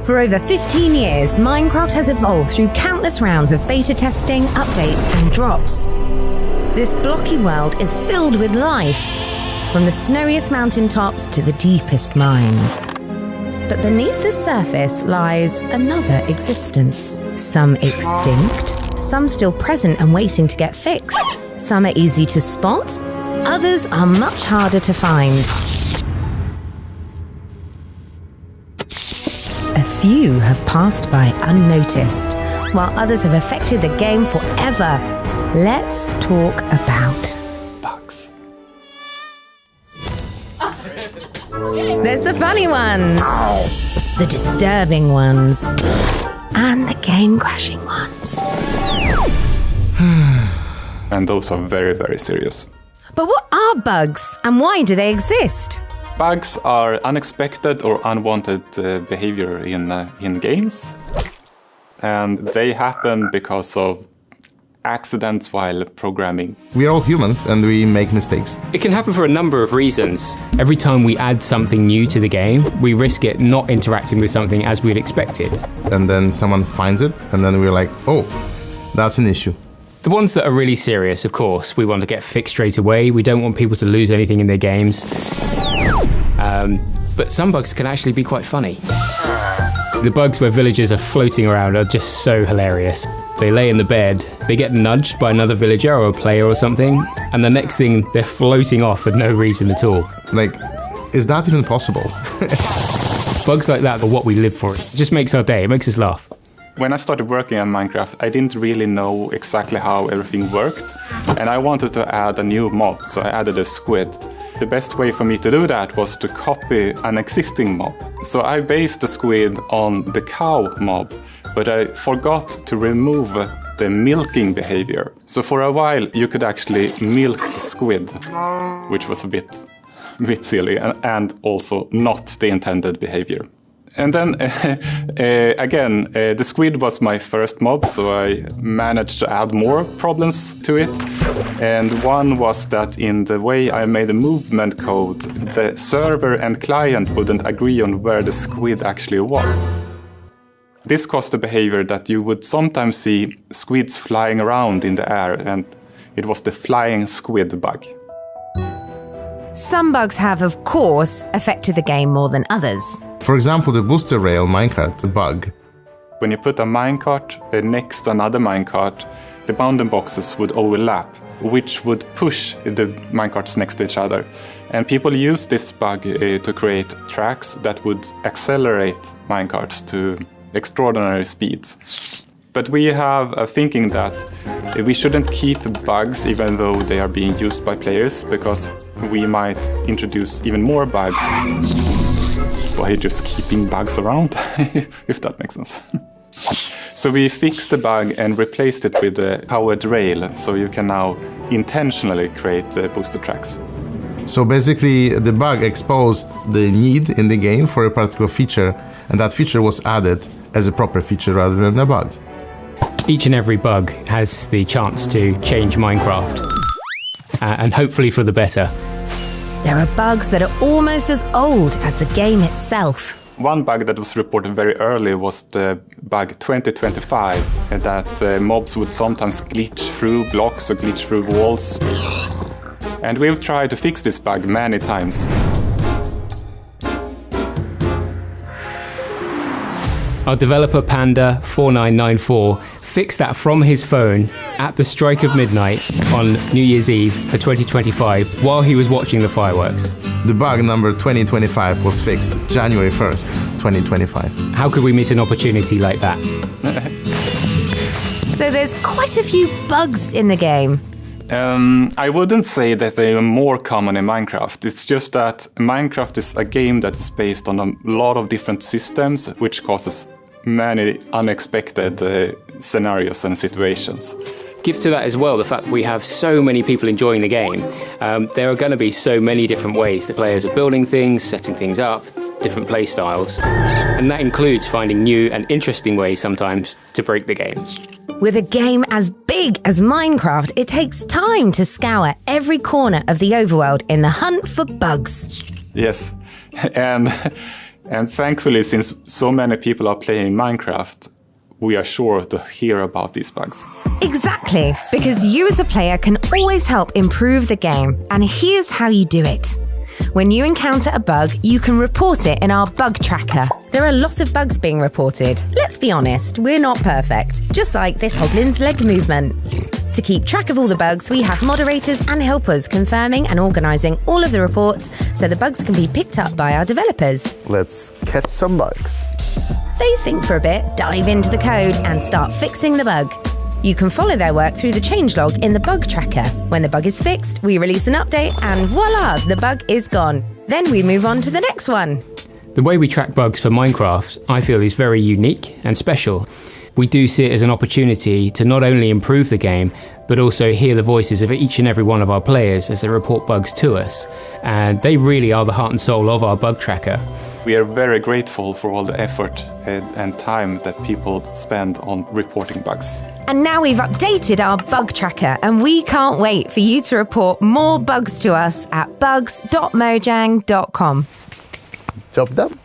For over 15 years, Minecraft has evolved through countless rounds of beta testing, updates, and drops. This blocky world is filled with life, from the snowiest mountaintops to the deepest mines. But beneath the surface lies another existence. Some extinct, some still present and waiting to get fixed. Some are easy to spot, others are much harder to find. A few have passed by unnoticed, while others have affected the game forever. Let's talk about bugs. There's the funny ones, the disturbing ones, and the game-crashing ones. And those are very, very serious. But what are bugs, and why do they exist? Bugs are unexpected or unwanted behavior in games. And they happen because of accidents while programming. We are all humans and we make mistakes. It can happen for a number of reasons. Every time we add something new to the game, we risk it not interacting with something as we'd expected. And then someone finds it and then we're like, oh, that's an issue. The ones that are really serious, of course, we want to get fixed straight away. We don't want people to lose anything in their games. But some bugs can actually be quite funny. The bugs where villagers are floating around are just so hilarious. They lay in the bed, they get nudged by another villager or a player or something, and the next thing, they're floating off for no reason at all. Like, is that even possible? Bugs like that are what we live for. It just makes our day, it makes us laugh. When I started working on Minecraft, I didn't really know exactly how everything worked, and I wanted to add a new mob, so I added a squid. The best way for me to do that was to copy an existing mob. So I based the squid on the cow mob, but I forgot to remove the milking behavior. So for a while you could actually milk the squid, which was a bit silly and also not the intended behavior. And then, again, the squid was my first mob, so I managed to add more problems to it. And one was that in the way I made the movement code, the server and client wouldn't agree on where the squid actually was. This caused the behavior that you would sometimes see squids flying around in the air, and it was the flying squid bug. Some bugs have, of course, affected the game more than others. For example, the booster rail minecart bug. When you put a minecart next to another minecart, the bounding boxes would overlap, which would push the minecarts next to each other. And people use this bug to create tracks that would accelerate minecarts to extraordinary speeds. But we have a thinking that we shouldn't keep bugs even though they are being used by players, because we might introduce even more bugs by just keeping bugs around, if that makes sense. So we fixed the bug and replaced it with a powered rail, so you can now intentionally create booster tracks. So basically the bug exposed the need in the game for a particular feature, and that feature was added as a proper feature rather than a bug. Each and every bug has the chance to change Minecraft, and hopefully for the better. There are bugs that are almost as old as the game itself. One bug that was reported very early was the bug 2025, that mobs would sometimes glitch through blocks or glitch through walls. And we've tried to fix this bug many times. Our developer Panda4994 fixed that from his phone at the strike of midnight on New Year's Eve for 2025 while he was watching the fireworks. The bug number 2025 was fixed January 1st, 2025. How could we miss an opportunity like that? So there's quite a few bugs in the game. I wouldn't say that they are more common in Minecraft. It's just that Minecraft is a game that is based on a lot of different systems, which causes many unexpected scenarios and situations. Give to that as well the fact that we have so many people enjoying the game. There are going to be so many different ways that players are building things, setting things up, different play styles. And that includes finding new and interesting ways sometimes to break the game. With a game as big as Minecraft, it takes time to scour every corner of the overworld in the hunt for bugs. Yes, and And thankfully, since so many people are playing Minecraft, we are sure to hear about these bugs. Exactly, because you as a player can always help improve the game, and here's how you do it. When you encounter a bug, you can report it in our bug tracker. There are a lot of bugs being reported. Let's be honest, we're not perfect, just like this hoglin's leg movement. To keep track of all the bugs, we have moderators and helpers confirming and organising all of the reports so the bugs can be picked up by our developers. Let's catch some bugs. They think for a bit, dive into the code and start fixing the bug. You can follow their work through the changelog in the bug tracker. When the bug is fixed, we release an update and voila, the bug is gone. Then we move on to the next one. The way we track bugs for Minecraft, I feel, is very unique and special. We do see it as an opportunity to not only improve the game, but also hear the voices of each and every one of our players as they report bugs to us. And they really are the heart and soul of our bug tracker. We are very grateful for all the effort and time that people spend on reporting bugs. And now we've updated our bug tracker, and we can't wait for you to report more bugs to us at bugs.mojang.com. Job done.